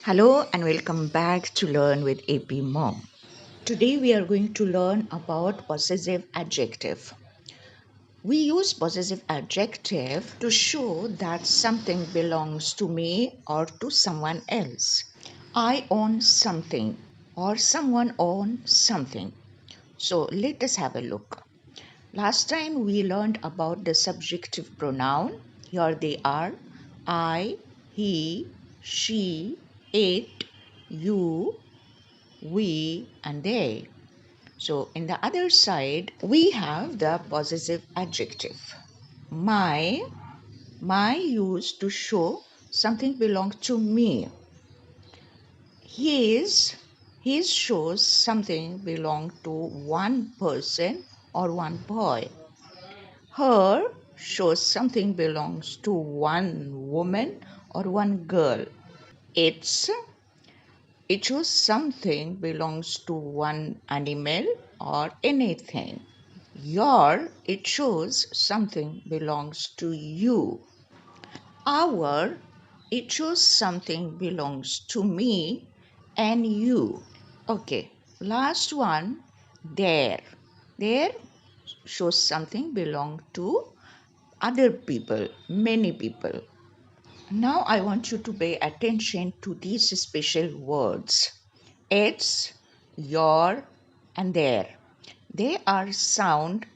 Hello and welcome back to Learn with ABmom. Today we are going to learn about possessive adjective. We use possessive adjective to show that something belongs to me or to someone else. I own something or someone owns something. So let us have a look. Last time we learned about the subjective pronoun. Here they are: I, he, she, it, you, we, and they. So in the other side, we have the possessive adjective. My, my used to show something belongs to me. His shows something belong to one person or one boy. Her shows something belongs to one woman or one girl. Its It shows something belongs to one animal or anything. It shows something belongs to you. Our It shows something belongs to me and you. Okay, last one, their. Their shows something belong to other people, many people. Now I want you to pay attention to these special words. It's, your, and their. They are sound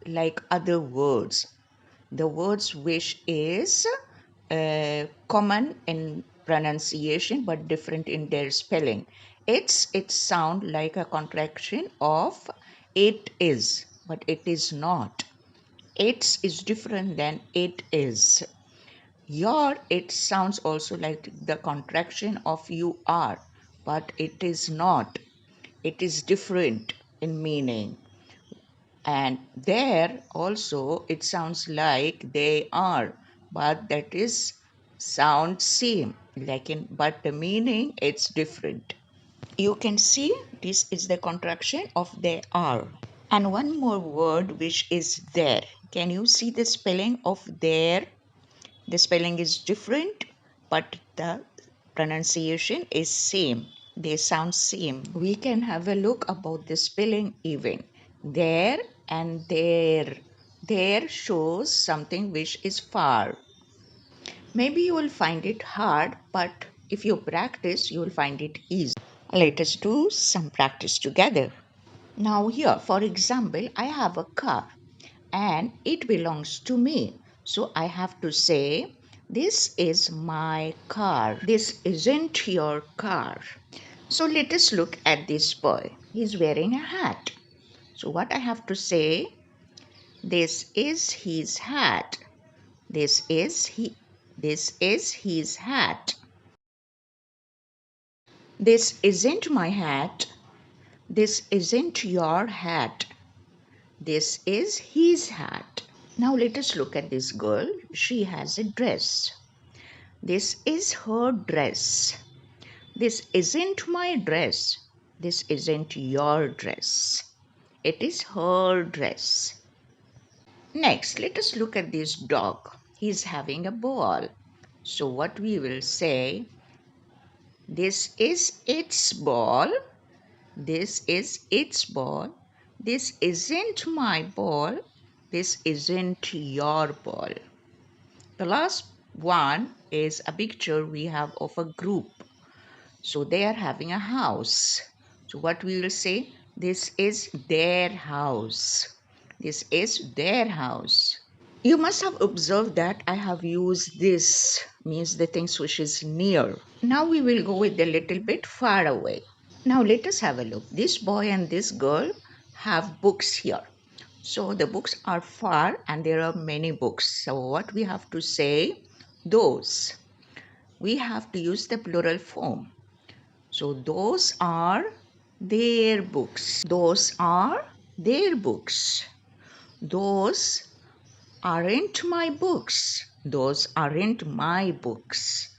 like other words. The words which is common in pronunciation but different in their spelling. It sound like a contraction of it is, but it is not. It's is different than it is. It sounds also like the contraction of you are, but it is not. It is different in meaning. And there also it sounds like they are, but that is sound same. But the meaning it's different. You can see this is the contraction of they are. And one more word which is there. Can you see the spelling of there? The spelling is different, but the pronunciation is same. They sound same. We can have a look about the spelling even. There and there. There shows something which is far. Maybe you will find it hard, but if you practice, you will find it easy. Let us do some practice together. Now here, for example, I have a car and it belongs to me. So I have to say, this is my car. This isn't your car. So let us look at this boy. He's wearing a hat. So what I have to say, this is his hat. This is his hat. This isn't my hat. This isn't your hat. This is his hat. Now let us look at this girl. She has a dress. This is her dress. This isn't my dress. This isn't your dress. It is her dress. Next, let us look at this dog. He's having a ball. So what we will say, this is its ball. This is its ball. This isn't my ball. This isn't your ball. The last one is a picture we have of a group. So they are having a house. So what we will say, this is their house. This is their house. You must have observed that I have used this, means the things which is near. Now we will go with a little bit far away. Now let us have a look. This boy and this girl have books here. So the books are far and there are many books. So what we have to say, those. We have to use the plural form. So those are their books. Those are their books. Those aren't my books. Those aren't my books.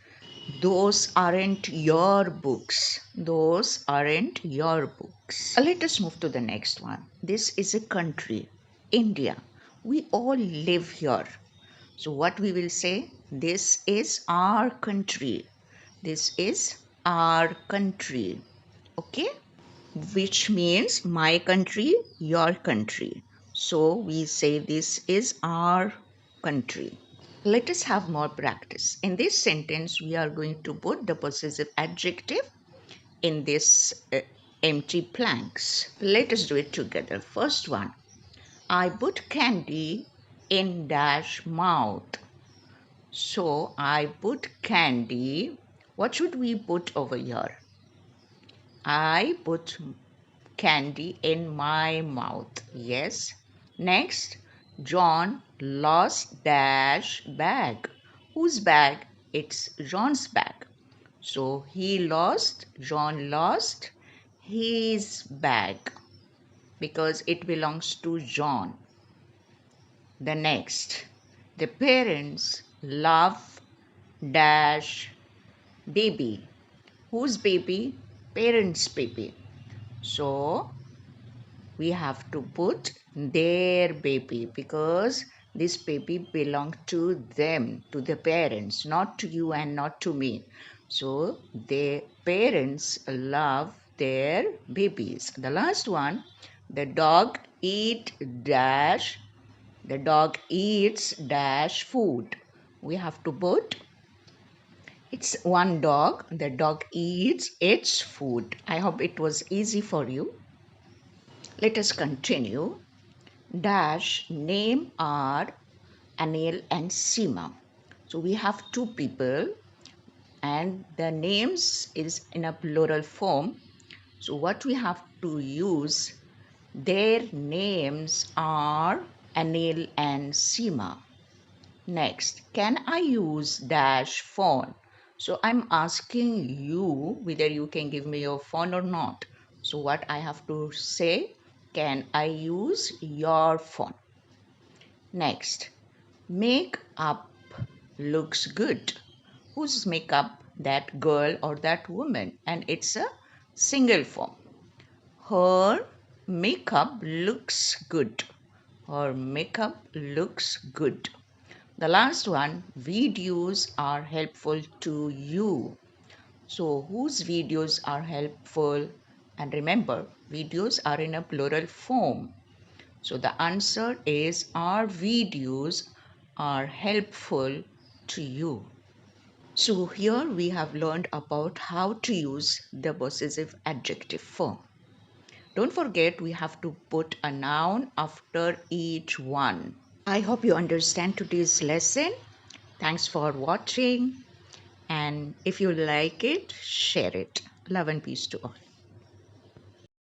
Those aren't your books. Those aren't your books. Let us move to the next one. This is a country, India. We all live here. So what we will say, this is our country. This is our country. Okay? Which means my country, your country. So we say this is our country. Let us have more practice. In this sentence, we are going to put the possessive adjective in this empty blanks. Let us do it together. First one, I put candy in dash mouth. So I put candy. What should we put over here? I put candy in my mouth. Yes. Next, John lost dash bag. Whose bag? It's John's bag. So John lost his bag because it belongs to John. The next, the parents love dash baby. Whose baby? Parents' baby. So we have to put their baby because this baby belongs to them, to the parents, not to you and not to me. So their parents love their babies. The last one, the dog the dog eats dash food. We have to put it's one dog. The dog eats its food. I hope it was easy for you. Let us continue. Dash name are Anil and Seema. So we have two people and the names is in a plural form. So what we have to use, their names are Anil and Seema. Next, can I use dash phone? So I'm asking you whether you can give me your phone or not. So what I have to say, can I use your phone? Next, makeup looks good. Whose makeup? That girl or that woman? And it's a single form. Her makeup looks good. Her makeup looks good. The last one, videos are helpful to you. So whose videos are helpful? And remember, videos are in a plural form. So the answer is our videos are helpful to you. So here we have learned about how to use the possessive adjective form. Don't forget we have to put a noun after each one. I hope you understand today's lesson. Thanks for watching. And if you like it, share it. Love and peace to all.